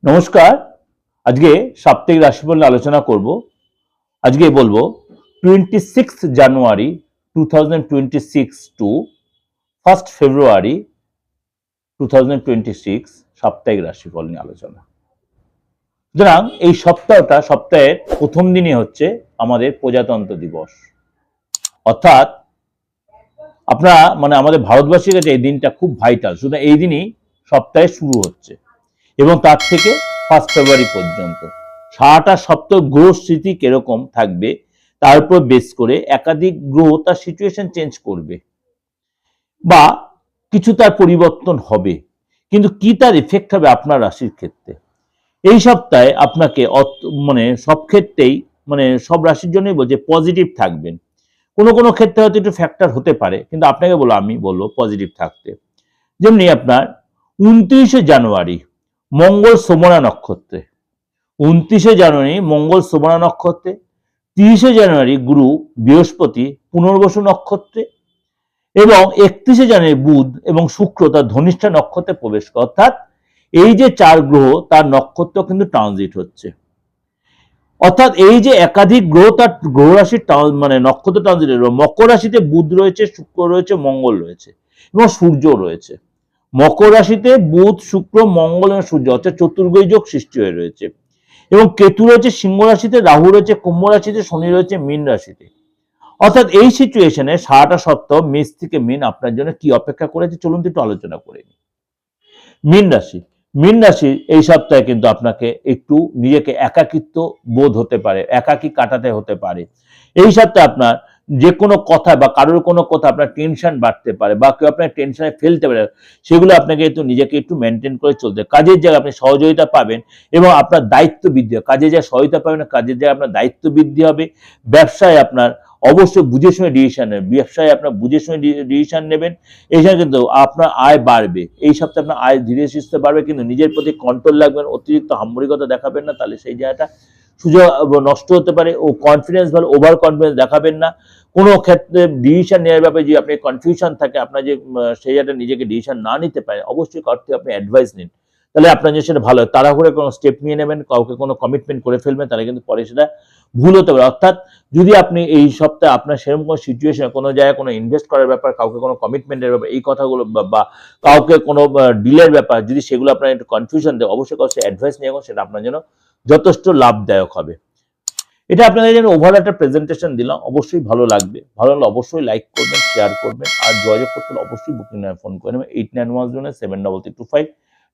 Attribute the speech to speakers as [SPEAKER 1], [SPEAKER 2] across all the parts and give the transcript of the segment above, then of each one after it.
[SPEAKER 1] নমস্কার। আজকে সাপ্তাহিক রাশিফল নিয়ে আলোচনা করব। আজকে বলবো 26 জানুয়ারি 2026 টু 1 ফেব্রুয়ারি 2026 সাপ্তাহিক রাশিফল নিয়ে আলোচনা। সুতরাং এই সপ্তাহের প্রথম দিনই হচ্ছে আমাদের প্রজাতন্ত্র দিবস। অর্থাৎ আমাদের ভারতবাসীর কাছে এই দিনটা খুব ভাইটাল। সুতরাং এই দিনই সপ্তাহে শুরু হচ্ছে এবং তার থেকে 1 ফেব্রুয়ারি পর্যন্ত সারাটা সপ্তাহ গ্রহ স্থিতি কিরকম থাকবে তার উপর বেস করে একাধিক গ্রহ তার সিচুয়েশন চেঞ্জ করবে বা কিছু তার পরিবর্তন হবে, কিন্তু কি তার এফেক্ট হবে আপনার রাশির ক্ষেত্রে। এই সপ্তাহে আপনাকে সব ক্ষেত্রেই সব রাশির জন্যই বলছে পজিটিভ থাকবেন। কোনো কোনো ক্ষেত্রে হয়তো একটু ফ্যাক্টর হতে পারে, কিন্তু আপনাকে আমি বলবো পজিটিভ থাকতে। যেমনি আপনার 29 জানুয়ারি মঙ্গল শ্রবণা নক্ষত্রে, 29 জানুয়ারি মঙ্গল শ্রবণা নক্ষত্রে, 30 জানুয়ারি গুরু বৃহস্পতি পুনর্বসু নক্ষত্রে এবং 31 জানুয়ারি বুধ এবং শুক্র তার ধনিষ্ঠা নক্ষত্রে প্রবেশ করে। অর্থাৎ এই যে 4 গ্রহ তার নক্ষত্র কিন্তু ট্রানজিট হচ্ছে। অর্থাৎ এই যে একাধিক গ্রহ তার গ্রহ রাশির নক্ষত্র ট্রানজিট, মকর রাশিতে বুধ রয়েছে, শুক্র রয়েছে, মঙ্গল রয়েছে এবং সূর্য রয়েছে। মকর রাশিতে বুধ, শুক্র, মঙ্গল এবং সূর্য অর্থাৎ চতুর্গ্রহী যোগ সৃষ্টি হয়ে রয়েছে এবং কেতু রয়েছে সিংহ রাশিতে, রাহু রয়েছে কুম্ভ রাশিতে, শনি রয়েছে মীন রাশিতে। অর্থাৎ এই সিচুয়েশনে সারাটা সপ্তাহ মেষ থেকে মীন আপনার জন্য কি অপেক্ষা করেছে চলুন একটু আলোচনা করে নিই। মীন রাশি, মীন রাশির এই সপ্তাহে কিন্তু আপনাকে একটু নিজেকে একাকিত্ব বোধ হতে পারে, একাকী কাটাতে হতে পারে। এই সপ্তাহে আপনার যে কোনো কথা বা কারোর কোনো কথা আপনার টেনশন বাড়তে পারে বা কেউ আপনার টেনশনে ফেলতে পারে, সেগুলো আপনাকে একটু নিজেকে একটু মেনটেন করে চলতে। কাজের জায়গায় আপনি সহযোগিতা পাবেন এবং আপনার দায়িত্ব বৃদ্ধি হবে। কাজের জায়গায় সহযোগিতা পাবেন, কাজের জায়গায় আপনার দায়িত্ব বৃদ্ধি হবে। ব্যবসায় আপনার অবশ্যই বুঝে শুনে ডিসিশন নেবেন, ব্যবসায় আপনার বুঝে শুনে ডিসিশন নেবেন। এই সময় কিন্তু আপনার আয় বাড়বে। এই সপ্তাহে আপনার আয় ধীরে সুস্থে বাড়বে, কিন্তু নিজের প্রতি কন্ট্রোল রাখবেন, অতিরিক্ত হাম্বরিকতা দেখাবেন না, তাহলে সেই জায়গাটা সুযোগ নষ্ট হতে পারে। ও কনফিডেন্স ভালো, ওভার কনফিডেন্স দেখাবেন না। কোনো ক্ষেত্রে ডিসিশন নেওয়ার ব্যাপারে যে আপনি কনফিউশন থাকে, আপনার যে সেই জায়গাটা নিজেকে ডিসিশন না নিতে পারে, অবশ্যই কারোর থেকে আপনি অ্যাডভাইস নিন, তাহলে আপনার যে সেটা ভালো হয়। তাড়াহুড়ো কোনো স্টেপ নিয়ে নেবেন, কাউকে কোনো কমিটমেন্ট করে ফেলবেন, তাহলে কিন্তু পরে সেটা ভুল হতে পারে। অর্থাৎ যদি আপনি এই সপ্তাহে আপনার সেরকম কোনো সিচুয়েশনে কোনো জায়গায় কোনো ইনভেস্ট করার ব্যাপার, কাউকে কোনো কমিটমেন্টের ব্যাপার, এই কথাগুলো বা কাউকে কোনো ডিলের ব্যাপার, যদি সেগুলো আপনার একটু কনফিউশন দেয়, অবশ্যই কাউকে অ্যাডভাইস নিয়ে সেটা আপনার জন্য যথেষ্ট লাভদায়ক হবে। এটা আপনাদের জন্য ওভারঅল একটা প্রেজেন্টেশন দিলাম, অবশ্যই ভালো লাগবে। ভালো লাগলে অবশ্যই লাইক করবেন, শেয়ার করবেন, আর যোগাযোগ করতে হলে অবশ্যই বুকিং নাম্বার ফোন করে নেবেন 89107325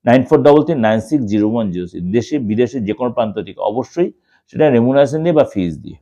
[SPEAKER 1] 9433960106। দেশে বিদেশে যে কোনো প্রান্ত থেকে অবশ্যই সেটা রেমুনারেশন দিয়ে বা ফিজ দিয়ে।